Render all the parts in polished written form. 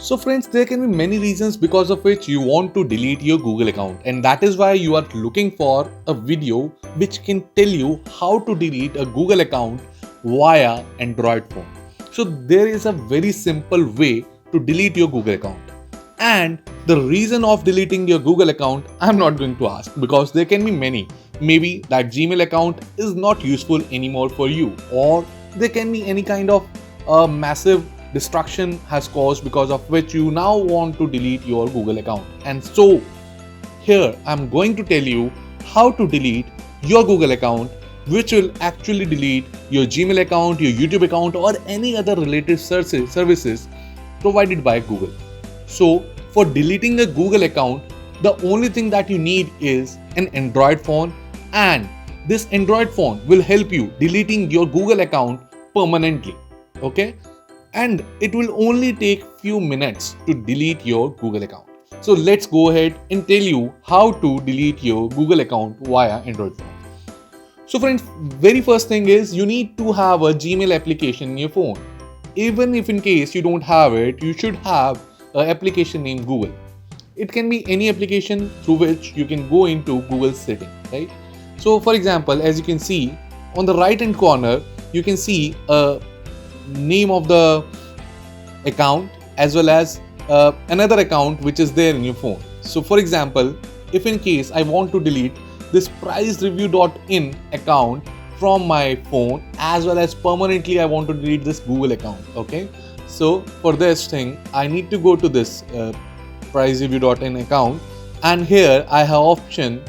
So friends, there can be many reasons because of which you want to delete your Google account, and that is why you are looking for a video which can tell you how to delete a Google account via Android phone. So there is a very simple way to delete your Google account. And the reason of deleting your Google account, I'm not going to ask because there can be many. Maybe that Gmail account is not useful anymore for you, or there can be any kind of massive destruction has caused because of which you now want to delete your Google account. And so here I'm going to tell you how to delete your Google account, which will actually delete your Gmail account, your YouTube account, or any other related services provided by Google. So for deleting a Google account, the only thing that you need is an Android phone, and this Android phone will help you deleting your Google account permanently. Okay? And it will only take few minutes to delete your Google account. So let's go ahead and tell you how to delete your Google account via Android phone. So friends, very first thing is you need to have a Gmail application in your phone. Even if in case you don't have it, you should have an application named Google. It can be any application through which you can go into Google setting, right? So for example, as you can see on the right hand corner, you can see a name of the account as well as another account which is there in your phone. So for example, if in case I want to delete this pricereview.in account from my phone, as well as permanently I want to delete this Google account. Okay, so for this thing I need to go to this pricereview.in account, and here I have option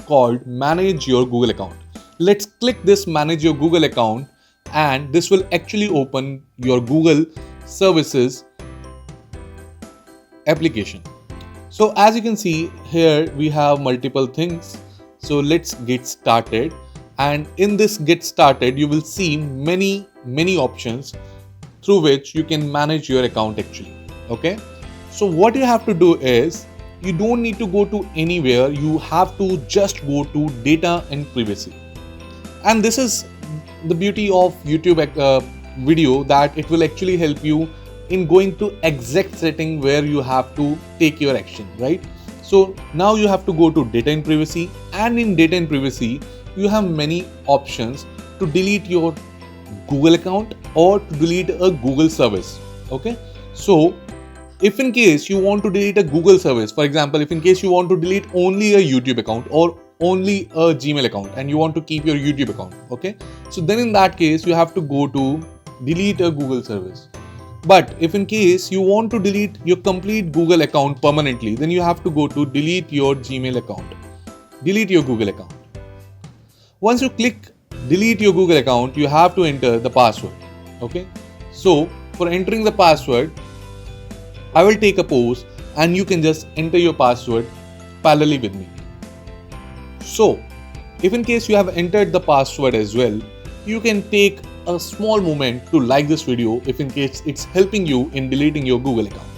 called manage your Google account. Let's click this manage your Google account, and this will actually open your Google services application. So as you can see here, we have multiple things. So let's get started, and in this get started you will see many options through which you can manage your account actually. Okay, so what you have to do is you don't need to go to anywhere, you have to just go to data and privacy. And this is the beauty of YouTube video, that it will actually help you in going to exact setting where you have to take your action, right? So now you have to go to data and privacy, and in data and privacy you have many options to delete your Google account or to delete a Google service. Okay, so if in case you want to delete a Google service, for example, if in case you want to delete only a YouTube account or only a Gmail account and you want to keep your YouTube account, okay, so then in that case you have to go to delete a Google service. But if in case you want to delete your complete Google account permanently, then you have to go to delete your Gmail account, delete your Google account. Once you click delete your Google account, you have to enter the password. Okay, so for entering the password, I will take a pause and you can just enter your password parallelly with me. So if in case you have entered the password as well, you can take a small moment to like this video if in case it's helping you in deleting your Google account.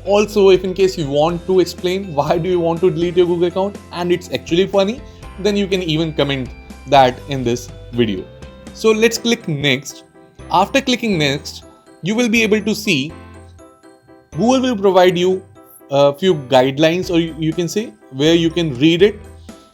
Also, if in case you want to explain why do you want to delete your Google account and it's actually funny, then you can even comment that in this video. So let's click next. After clicking next, you will be able to see Google will provide you a few guidelines, or you can say where you can read it.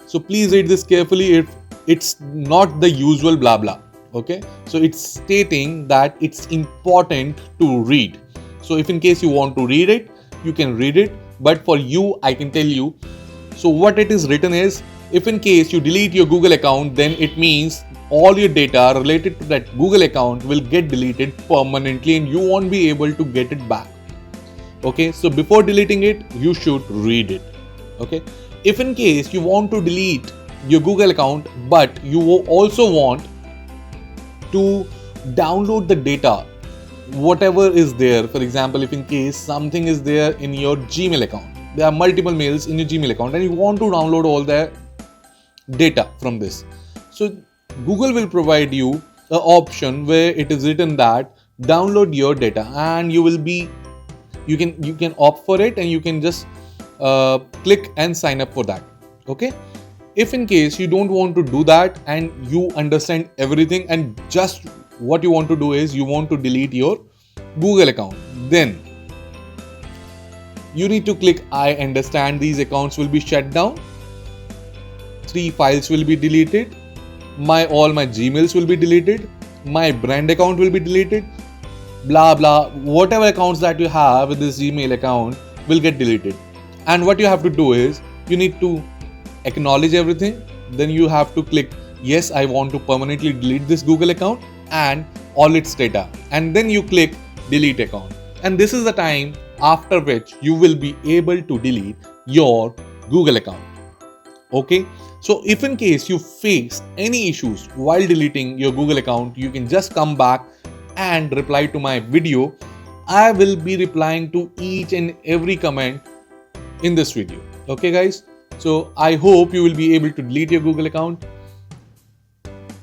So please read this carefully. If it's not the usual blah blah. Okay, so it's stating that it's important to read. So if in case you want to read it, you can read it, but for you I can tell you. So what it is written is, if in case you delete your Google account, then it means all your data related to that Google account will get deleted permanently and you won't be able to get it back. Okay, so before deleting it, you should read it. Okay, if in case you want to delete your Google account, but you also want to download the data, whatever is there. For example, if in case something is there in your Gmail account, there are multiple mails in your Gmail account and you want to download all the data from this. So Google will provide you an option where it is written that download your data, and you can opt for it and you can just click and sign up for that. Okay, if in case you don't want to do that and you understand everything and just what you want to do is you want to delete your Google account, then You need to click I understand these accounts will be shut down. 3 files will be deleted. All my Gmails will be deleted. My brand account will be deleted. Blah blah. Whatever accounts that you have with this Gmail account will get deleted. And what you have to do is you need to acknowledge everything. Then you have to click yes, I want to permanently delete this Google account and all its data. And then you click delete account. And this is the time after which you will be able to delete your Google account. Okay, so if in case you face any issues while deleting your Google account, you can just come back and reply to my video. I will be replying to each and every comment in this video. Okay guys, so I hope you will be able to delete your Google account.